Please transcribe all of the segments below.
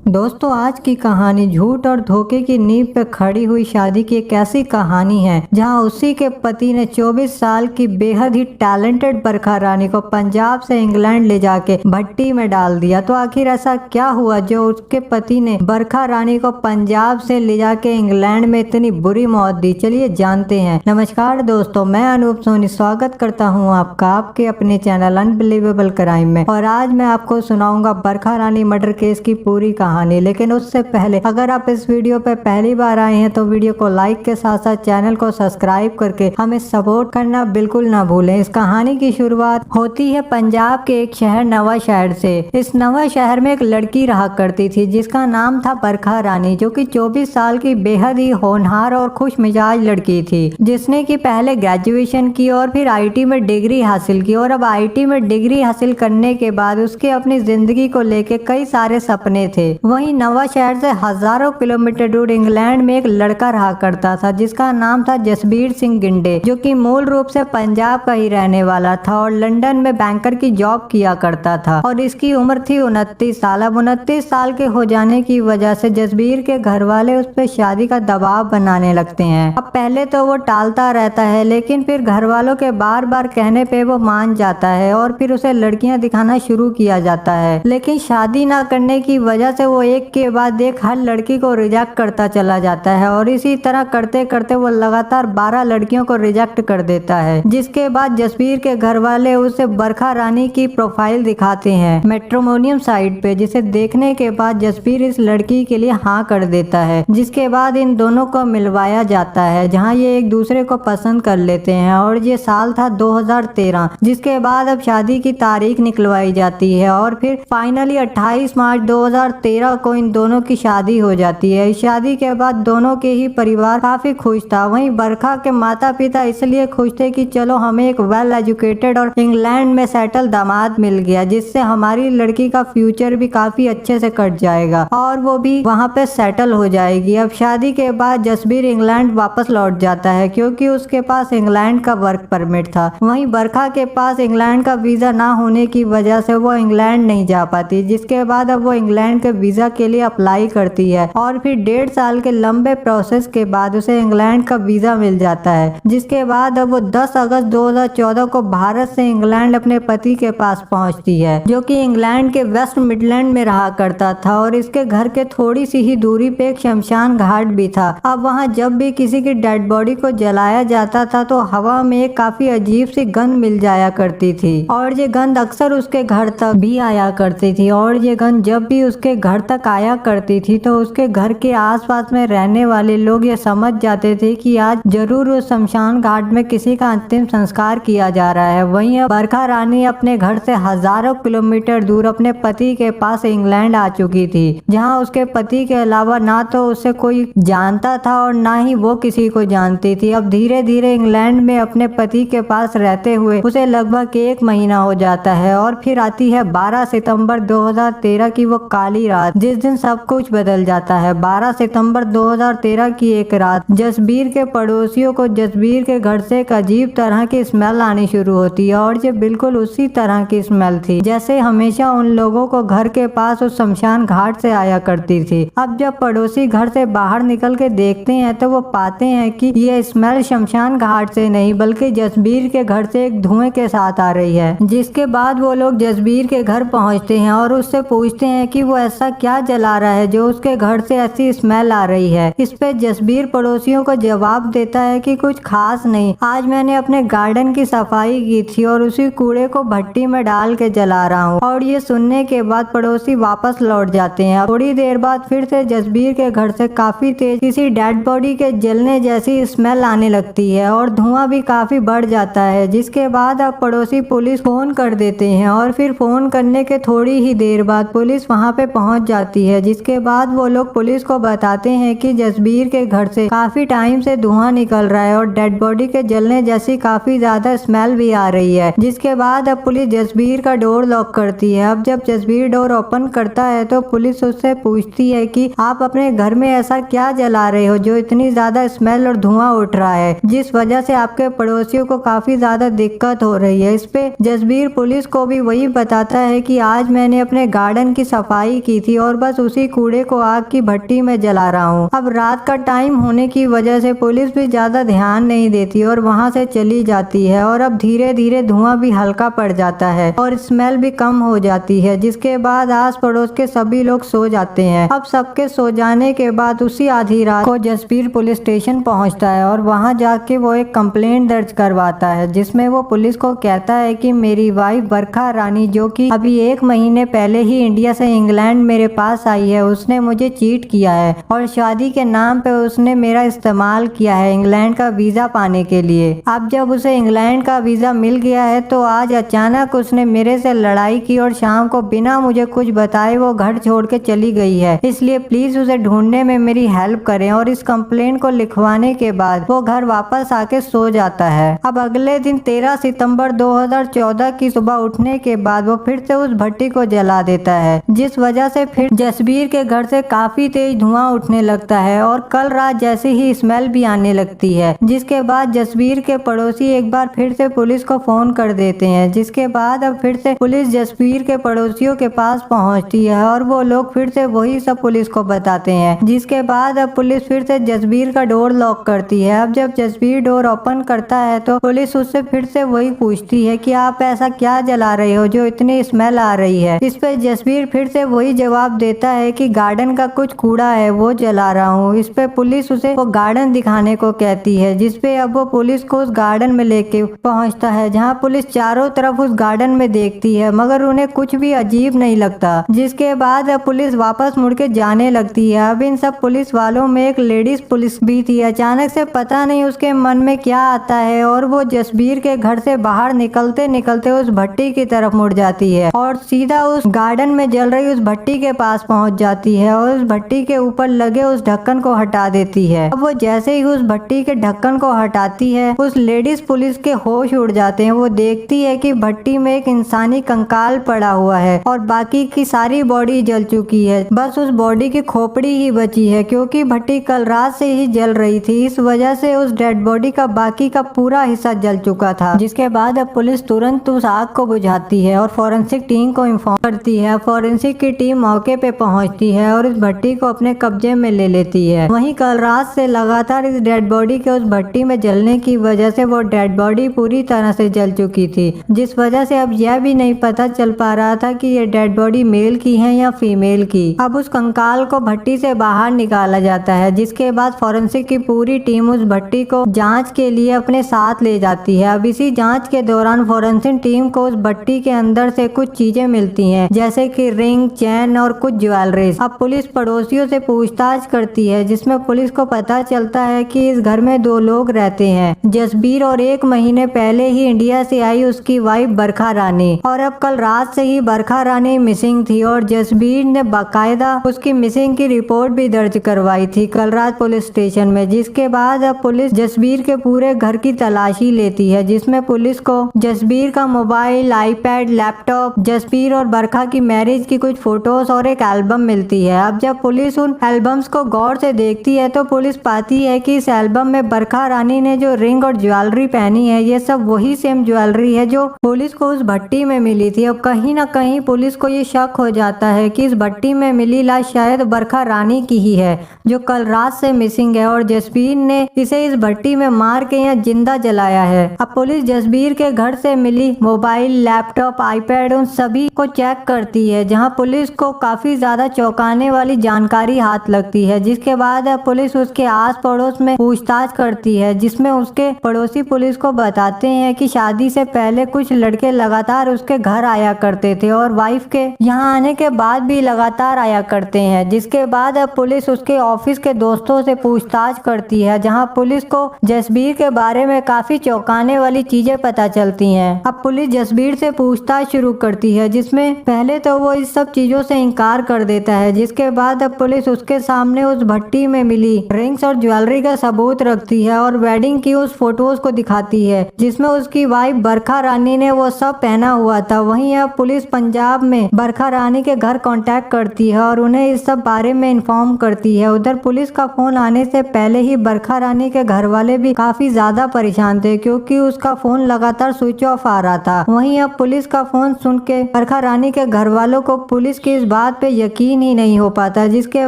दोस्तों, आज की कहानी झूठ और धोखे की नींव पे खड़ी हुई शादी की एक ऐसी कहानी है जहां उसी के पति ने 24 साल की बेहद ही टैलेंटेड बरखा रानी को पंजाब से इंग्लैंड ले जाके भट्टी में डाल दिया। तो आखिर ऐसा क्या हुआ जो उसके पति ने बरखा रानी को पंजाब से ले जाके इंग्लैंड में इतनी बुरी मौत दी? चलिए जानते हैं। नमस्कार दोस्तों, मैं अनूप सोनी स्वागत करता हूँ आपका आपके अपने चैनल अनबिलीवेबल क्राइम में। और आज मैं आपको सुनाऊंगा बरखा रानी मर्डर केस की पूरी कहानी। लेकिन उससे पहले अगर आप इस वीडियो पे पहली बार आए हैं तो वीडियो को लाइक के साथ साथ चैनल को सब्सक्राइब करके हमें सपोर्ट करना बिल्कुल ना भूलें। इस कहानी की शुरुआत होती है पंजाब के एक शहर नवा शहर से। इस नवा शहर में एक लड़की रहा करती थी जिसका नाम था बरखा रानी, जो कि 24 साल की बेहद ही होनहार और खुश मिजाज लड़की थी, जिसने की पहले ग्रेजुएशन की और फिर आईटी में डिग्री हासिल की। और अब आईटी में डिग्री हासिल करने के बाद उसके अपनी जिंदगी को लेके कई सारे सपने थे। वहीं नवा शहर से हजारों किलोमीटर दूर इंग्लैंड में एक लड़का रहा करता था जिसका नाम था जसबीर सिंह गिंडे, जो कि मूल रूप से पंजाब का ही रहने वाला था और लंदन में बैंकर की जॉब किया करता था। और इसकी उम्र थी 29 साल। अब 29 साल के हो जाने की वजह से जसबीर के घर वाले उस पर शादी का दबाव बनाने लगते हैं। अब पहले तो वो टालता रहता है, लेकिन फिर घर वालों के बार बार कहने पे वो मान जाता है और फिर उसे लड़कियां दिखाना शुरू किया जाता है। लेकिन शादी ना करने की वजह से वो एक के बाद एक हर लड़की को रिजेक्ट करता चला जाता है और इसी तरह करते करते वो लगातार 12 लड़कियों को रिजेक्ट कर देता है। जिसके बाद जसबीर के घर वाले उसे बरखा रानी की प्रोफाइल दिखाते हैं मैट्रिमोनियम साइट पे, जिसे देखने के बाद जसबीर इस लड़की के लिए हाँ कर देता है। जिसके बाद इन दोनों को मिलवाया जाता है जहाँ ये एक दूसरे को पसंद कर लेते हैं और ये साल था 2013। जिसके बाद अब शादी की तारीख निकलवाई जाती है और फिर फाइनली 28 मार्च 2013 को इन दोनों की शादी हो जाती है। इस शादी के बाद दोनों के ही परिवार काफी खुश था। वहीं बरखा के माता पिता इसलिए खुश थे कि चलो हमें एक वेल एजुकेटेड और इंग्लैंड में सेटल दामाद मिल गया, जिससे हमारी लड़की का फ्यूचर भी काफी अच्छे से कट जाएगा और वो भी वहाँ पे सेटल हो जाएगी। अब शादी के बाद जसबीर इंग्लैंड वापस लौट जाता है क्योंकि उसके पास इंग्लैंड का वर्क परमिट था। वहीं बरखा के पास इंग्लैंड का वीजा ना होने की वजह से वो इंग्लैंड नहीं जा पाती। जिसके बाद अब वो इंग्लैंड के वीजा के लिए अप्लाई करती है और फिर 1.5 साल के लंबे प्रोसेस के बाद उसे इंग्लैंड का वीजा मिल जाता है। जिसके बाद अब वो 10 अगस्त 2014 को भारत से इंग्लैंड अपने पति के पास पहुंचती है, जो कि इंग्लैंड के वेस्ट मिडलैंड में रहा करता था और इसके घर के थोड़ी सी ही दूरी पे एक शमशान घाट भी था। अब वहाँ जब भी किसी की डेड बॉडी को जलाया जाता था तो हवा में एक काफी अजीब सी गंध मिल जाया करती थी और ये गंध अक्सर उसके घर तक भी आया करती थी। और ये गंध जब भी उसके घर तक आया करती थी तो उसके घर के आसपास में रहने वाले लोग ये समझ जाते थे कि आज जरूर उस शमशान घाट में किसी का अंतिम संस्कार किया जा रहा है। वहीं अब बरखा रानी अपने घर से हजारों किलोमीटर दूर अपने पति के पास इंग्लैंड आ चुकी थी, जहां उसके पति के अलावा ना तो उसे कोई जानता था और ना ही वो किसी को जानती थी। अब धीरे धीरे इंग्लैंड में अपने पति के पास रहते हुए उसे लगभग 1 महीना हो जाता है और फिर आती है 12 सितंबर 2013 की वो काली रात, जिस दिन सब कुछ बदल जाता है। 12 सितंबर 2013 की एक रात जसबीर के पड़ोसियों को जसबीर के घर से एक अजीब तरह की स्मेल आनी शुरू होती है और ये बिल्कुल उसी तरह की स्मेल थी जैसे हमेशा उन लोगों को घर के पास उस शमशान घाट से आया करती थी। अब जब पड़ोसी घर से बाहर निकल के देखते हैं तो वो पाते हैं कि ये स्मेल शमशान घाट से नहीं बल्कि जसबीर के घर से एक धुएं के साथ आ रही है। जिसके बाद वो लोग जसबीर के घर पहुंचते हैं और उससे पूछते हैं कि वो ऐसा क्या जला रहा है जो उसके घर से ऐसी स्मेल आ रही है। इस पे जसबीर पड़ोसियों को जवाब देता है कि कुछ खास नहीं, आज मैंने अपने गार्डन की सफाई की थी और उसी कूड़े को भट्टी में डाल के जला रहा हूँ। और ये सुनने के बाद पड़ोसी वापस लौट जाते हैं। थोड़ी देर बाद फिर से जसबीर के घर से काफी तेज किसी डेड बॉडी के जलने जैसी स्मेल आने लगती है और धुआं भी काफी बढ़ जाता है। जिसके बाद अब पड़ोसी पुलिस फोन कर देते हैं और फिर फोन करने के थोड़ी ही देर बाद पुलिस वहाँ पे पहुँच जाती है। जिसके बाद वो लोग पुलिस को बताते हैं कि जसबीर के घर से काफी टाइम से धुआं निकल रहा है और डेड बॉडी के जलने जैसी काफी ज्यादा स्मेल भी आ रही है। जिसके बाद अब पुलिस जसबीर का डोर लॉक करती है। अब जब जसबीर डोर ओपन करता है तो पुलिस उससे पूछती है कि आप अपने घर में ऐसा क्या जला रहे हो जो इतनी ज्यादा स्मेल और धुआं उठ रहा है, जिस वजह से आपके पड़ोसियों को काफी ज्यादा दिक्कत हो रही है। इस पे जसबीर पुलिस को भी वही बताता है कि आज मैंने अपने गार्डन की सफाई की थी थी और बस उसी कूड़े को आग की भट्टी में जला रहा हूँ। अब रात का टाइम होने की वजह से पुलिस भी ज्यादा ध्यान नहीं देती और वहाँ से चली जाती है और अब धीरे धीरे धुआं भी हल्का पड़ जाता है और स्मेल भी कम हो जाती है, जिसके बाद आस पड़ोस के सभी लोग सो जाते हैं। अब सबके सो जाने के बाद उसी आधी रात को जसबीर पुलिस स्टेशन पहुंचता है और वहां जाके वो एक कंप्लेंट दर्ज करवाता है, जिसमें वो पुलिस को कहता है कि मेरी वाइफ बरखा रानी, जो कि अभी 1 महीने पहले ही इंडिया से इंग्लैंड मेरे पास आई है, उसने मुझे चीट किया है और शादी के नाम पे उसने मेरा इस्तेमाल किया है इंग्लैंड का वीजा पाने के लिए। अब जब उसे इंग्लैंड का वीजा मिल गया है तो आज अचानक उसने मेरे से लड़ाई की और शाम को बिना मुझे कुछ बताए वो घर छोड़ के चली गई है, इसलिए प्लीज उसे ढूंढने में मेरी हेल्प करें। और इस कंप्लेंट को लिखवाने के बाद वो घर वापस आके सो जाता है। अब अगले दिन 13 सितंबर 2014 की सुबह उठने के बाद वो फिर से उस भट्टी को जला देता है, जिस वजह से फिर जसबीर के घर से काफी तेज धुआं उठने लगता है और कल रात जैसे ही स्मेल भी आने लगती है, जिसके बाद जसबीर के पड़ोसी एक बार फिर से पुलिस को फोन कर देते हैं, जिसके बाद अब फिर से पुलिस जसबीर के पड़ोसियों के पास पहुंचती है और वो लोग फिर से वही सब पुलिस को बताते हैं, जिसके बाद अब पुलिस फिर से जसबीर का डोर लॉक करती है। अब जब जसबीर डोर ओपन करता है तो पुलिस उससे फिर से वही पूछती है कि आप ऐसा क्या जला रहे हो जो इतनी स्मेल आ रही है। इस पे जसबीर फिर से वही जवाब देता है कि गार्डन का कुछ कूड़ा है वो जला रहा हूँ। इस पे पुलिस उसे वो गार्डन दिखाने को कहती है, जिसपे अब वो पुलिस को उस गार्डन में लेके पहुँचता है, जहाँ पुलिस चारों तरफ उस गार्डन में देखती है मगर उन्हें कुछ भी अजीब नहीं लगता, जिसके बाद अब पुलिस वापस मुड़ के जाने लगती है। अब इन सब पुलिस वालों में एक लेडीज पुलिस भी थी। अचानक से पता नहीं उसके मन में क्या आता है और वो जसबीर के घर से बाहर निकलते निकलते उस भट्टी की तरफ मुड़ जाती है और सीधा उस गार्डन में जल रही उस भट्टी के पास पहुंच जाती है और उस भट्टी के ऊपर लगे उस ढक्कन को हटा देती है। अब वो जैसे ही उस भट्टी के ढक्कन को हटाती है उस लेडीज पुलिस के होश उड़ जाते हैं। वो देखती है कि भट्टी में एक इंसानी कंकाल पड़ा हुआ है और बाकी की सारी बॉडी जल चुकी है, बस उस बॉडी की खोपड़ी ही बची है, क्योंकि भट्टी कल रात से ही जल रही थी। इस वजह से उस डेड बॉडी का बाकी का पूरा हिस्सा जल चुका था, जिसके बाद अब पुलिस तुरंत उस आग को बुझाती है और फॉरेंसिक टीम को इन्फॉर्म करती है। फॉरेंसिक की टीम मौके पे पहुंचती है और इस भट्टी को अपने कब्जे में ले लेती है। वहीं कल रात से लगातार इस डेड बॉडी के उस भट्टी में जलने की वजह से वो डेड बॉडी पूरी तरह से जल चुकी थी, जिस वजह से अब यह भी नहीं पता चल पा रहा था कि ये डेड बॉडी मेल की है या फीमेल की। अब उस कंकाल को भट्टी से बाहर निकाला जाता है, जिसके बाद फॉरेंसिक की पूरी टीम उस भट्टी को जांच के लिए अपने साथ ले जाती है। अब इसी जांच के दौरान फॉरेंसिक टीम को उस भट्टी के अंदर से कुछ चीजें मिलती हैं, जैसे कि रिंग, चैन और कुछ ज्वेलरीज। अब पुलिस पड़ोसियों से पूछताछ करती है, जिसमें पुलिस को पता चलता है कि इस घर में 2 लोग रहते हैं, जसबीर और 1 महीने पहले ही इंडिया से आई उसकी वाइफ बरखा रानी। और अब कल रात से ही बरखा रानी मिसिंग थी और जसबीर ने बाकायदा उसकी मिसिंग की रिपोर्ट भी दर्ज करवाई थी कल रात पुलिस स्टेशन में। जिसके बाद अब पुलिस जसबीर के पूरे घर की तलाशी लेती है, जिसमें पुलिस को जसबीर का मोबाइल, आईपैड, लैपटॉप, जसबीर और बरखा की मैरिज की कुछ फोटोज और एक एल्बम मिलती है। अब जब पुलिस उन एल्बम्स को गौर से देखती है तो पुलिस पाती है कि इस एल्बम में बरखा रानी ने जो रिंग और ज्वेलरी पहनी है ये सब वही सेम ज्वेलरी है जो पुलिस को उस भट्टी में मिली थी। अब कहीं ना कहीं पुलिस को ये शक हो जाता है कि इस भट्टी में मिली लाश शायद बरखा रानी की ही है, जो कल रात से मिसिंग है और जसबीर ने इसे इस भट्टी में मार के या जिंदा जलाया है। अब पुलिस जसबीर के घर से मिली मोबाइल, लैपटॉप, आईपैड उन सभी को चेक करती है, जहां पुलिस को काफी ज्यादा चौंकाने वाली जानकारी हाथ लगती है। जिसके बाद पुलिस उसके आस पड़ोस में पूछताछ करती है, जिसमें उसके पड़ोसी पुलिस को बताते हैं कि शादी से पहले कुछ लड़के लगातार उसके घर आया करते थे और वाइफ के यहाँ आने के बाद भी लगातार आया करते हैं। जिसके बाद अब पुलिस उसके ऑफिस के दोस्तों से पूछताछ करती है, जहां पुलिस को जसबीर के बारे में काफी चौंकाने वाली चीजें पता चलती हैं। अब पुलिस जसबीर से पूछताछ शुरू करती है, जिसमें पहले तो वो इस सब चीजों से इनकार कर देता है। जिसके बाद अब पुलिस उसके सामने उस भट्टी में मिली रिंग्स और ज्वेलरी का सबूत रखती है और वेडिंग की उस फोटोज को दिखाती है, जिसमें उसकी वाइफ बरखा रानी ने वो सब पहना हुआ था। वहीं अब पुलिस पंजाब में बरखा रानी के घर कांटेक्ट करती है और उन्हें इस सब बारे में इन्फॉर्म करती है। उधर पुलिस का फोन आने से पहले ही बरखा रानी के घर वाले भी काफी ज्यादा परेशान थे, क्योंकि उसका फोन लगातार स्विच ऑफ आ रहा था। वहीं अब पुलिस का फोन सुन के बरखा रानी के घर वालों को पुलिस की इस बात बात पे यकीन ही नहीं हो पाता। जिसके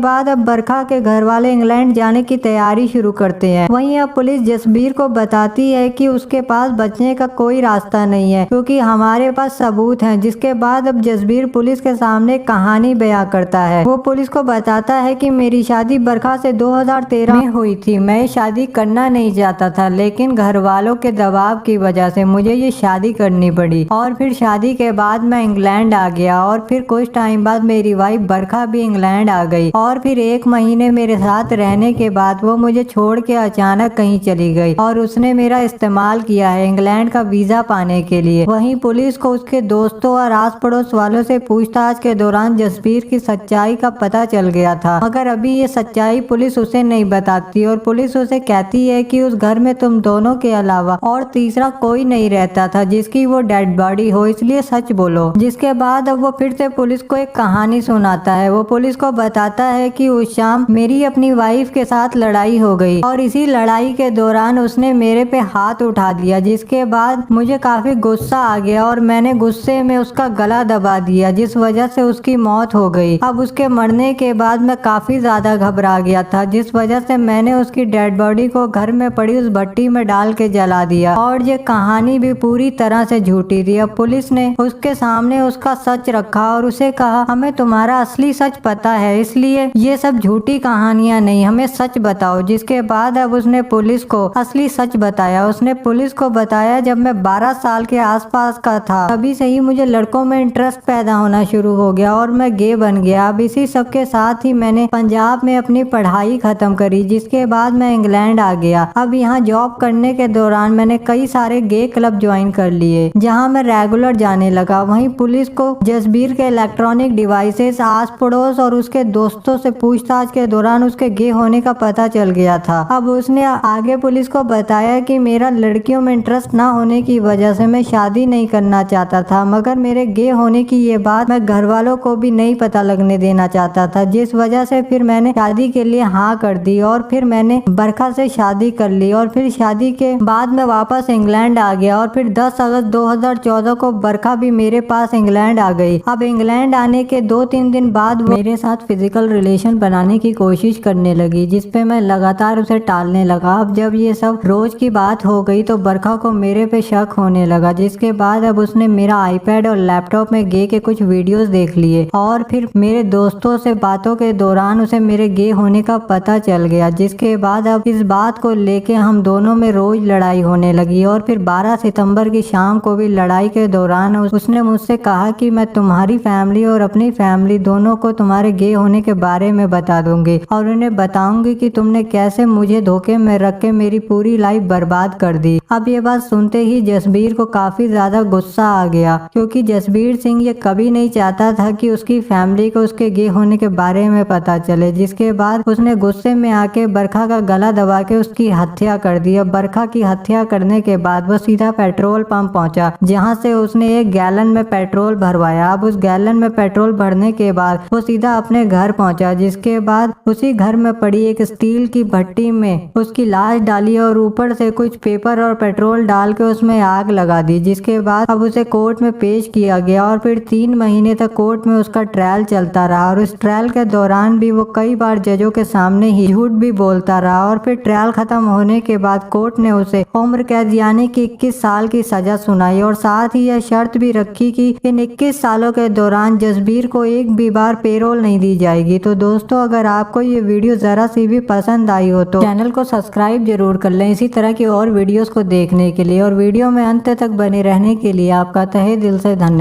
बाद अब बरखा के घर वाले इंग्लैंड जाने की तैयारी शुरू करते हैं। वहीं अब पुलिस जसबीर को बताती है कि उसके पास बचने का कोई रास्ता नहीं है क्योंकि हमारे पास सबूत हैं। जिसके बाद अब जसबीर पुलिस के सामने कहानी बयां करता है। वो पुलिस को बताता है कि मेरी शादी बरखा से 2013 में हुई थी। मैं शादी करना नहीं चाहता था लेकिन घर वालों के दबाव की वजह से मुझे ये शादी करनी पड़ी और फिर शादी के बाद मैं इंग्लैंड आ गया और फिर कुछ टाइम बाद मेरी वाइफ बरखा भी इंग्लैंड आ गई और फिर 1 महीने मेरे साथ रहने के बाद वो मुझे छोड़ के अचानक कहीं चली गई और उसने मेरा इस्तेमाल किया है इंग्लैंड का वीजा पाने के लिए। वहीं पुलिस को उसके दोस्तों और आस पड़ोस वालों से पूछताछ के दौरान जसबीर की सच्चाई का पता चल गया था, मगर अभी ये सच्चाई पुलिस उसे नहीं बताती और पुलिस उसे कहती है कि उस घर में तुम दोनों के अलावा और तीसरा कोई नहीं रहता था जिसकी वो डेड बॉडी हो, इसलिए सच बोलो। जिसके बाद अब वो फिर से पुलिस को एक कहानी सुनाता है। वो पुलिस को बताता है कि उस शाम मेरी अपनी वाइफ के साथ लड़ाई हो गई और इसी लड़ाई के दौरान उसने मेरे पे हाथ उठा दिया। जिसके बाद मुझे काफी गुस्सा आ गया और मैंने गुस्से में उसका गला दबा दिया जिस वजह से उसकी मौत हो गई। अब उसके मरने के बाद मैं काफी ज्यादा घबरा गया था जिस वजह से मैंने उसकी डेड बॉडी को घर में पड़ी उस भट्टी में डाल के जला दिया और ये कहानी भी पूरी तरह से झूठी थी। अब पुलिस ने उसके सामने उसका सच रखा और उसे कहा हमें तुम्हारा असली सच पता है इसलिए ये सब झूठी कहानियां नहीं, हमें सच बताओ। जिसके बाद अब उसने पुलिस को असली सच बताया। उसने पुलिस को बताया जब मैं 12 साल के आसपास का था तभी से ही मुझे लड़कों में इंटरेस्ट पैदा होना शुरू हो गया और मैं गे बन गया। अब इसी सब के साथ ही मैंने पंजाब में अपनी पढ़ाई खत्म करी जिसके बाद मैं इंग्लैंड आ गया। अब यहाँ जॉब करने के दौरान मैंने कई सारे गे क्लब ज्वाइन कर लिए जहाँ मैं रेगुलर जाने लगा। वहीं पुलिस को जसबीर के इलेक्ट्रॉनिक डिवाइसेस, आस पड़ोस और उसके दोस्तों से पूछताछ के दौरान उसके गे होने का पता चल गया था। अब उसने आगे पुलिस को बताया कि मेरा लड़कियों में इंटरेस्ट ना होने की वजह से मैं शादी नहीं करना चाहता था, मगर मेरे गे होने की ये बात मैं घर वालों को भी नहीं पता लगने देना चाहता था, जिस वजह से फिर मैंने शादी के लिए हाँ कर दी और फिर मैंने बरखा से शादी कर ली और फिर शादी के बाद मैं वापस इंग्लैंड आ गया और फिर 10 अगस्त 2014 को बरखा भी मेरे पास इंग्लैंड आ गई। अब इंग्लैंड आने के 2-3 दिन बाद वो मेरे साथ फिजिकल रिलेशन बनाने की कोशिश करने लगी जिसपे मैं लगातार उसे टालने लगा। अब जब ये सब रोज की बात हो गई तो बरखा को मेरे पे शक होने लगा। जिसके बाद अब उसने मेरा आईपैड और लैपटॉप में गे के कुछ वीडियोस देख लिए और फिर मेरे दोस्तों से बातों के दौरान उसे मेरे गे होने का पता चल गया। जिसके बाद अब इस बात को लेके हम दोनों में रोज लड़ाई होने लगी और फिर 12 सितंबर की शाम को भी लड़ाई के दौरान उसने मुझसे कहा कि मैं तुम्हारी फैमिली और अपनी फैमिली दोनों को तुम्हारे गे होने के बारे में बता दूंगी और उन्हें बताऊंगी कि तुमने कैसे मुझे धोखे में रख के मेरी पूरी लाइफ बर्बाद कर दी। अब ये बात सुनते ही जसबीर को काफी ज्यादा गुस्सा आ गया क्योंकि जसबीर सिंह ये कभी नहीं चाहता था कि उसकी फैमिली को उसके गे होने के बारे में पता चले। जिसके बाद उसने गुस्से में आके बरखा का गला दबा के उसकी हत्या कर दी। अब बरखा की हत्या करने के बाद वो सीधा पेट्रोल पंप पहुंचा जहां से उसने 1 गैलन में पेट्रोल भरवाया। अब उस गैलन में पेट्रोल भरने के बाद वो सीधा अपने घर पहुंचा। जिसके बाद उसी घर में पड़ी एक स्टील की भट्टी में उसकी लाश डाली और ऊपर से कुछ पेपर और पेट्रोल डाल के उसमें आग लगा दी। जिसके बाद अब उसे कोर्ट में पेश किया गया और फिर 3 महीने तक कोर्ट में उसका ट्रायल चलता रहा और इस ट्रायल के दौरान भी वो कई बार जजों के सामने ही झूठ भी बोलता रहा और फिर ट्रायल खत्म होने के बाद कोर्ट ने उसे उम्र कैद यानी कि 21 साल की सजा सुनाई और साथ ही यह शर्त भी रखी कि इन 21 सालों के दौरान जसबीर को एक भी बार पेरोल नहीं दी जाएगी। तो दोस्तों, अगर आपको ये वीडियो जरा सी भी पसंद आई हो तो चैनल को सब्सक्राइब जरूर कर लें इसी तरह की और वीडियोस को देखने के लिए और वीडियो में अंत तक बने रहने के लिए आपका तहे दिल से धन्यवाद।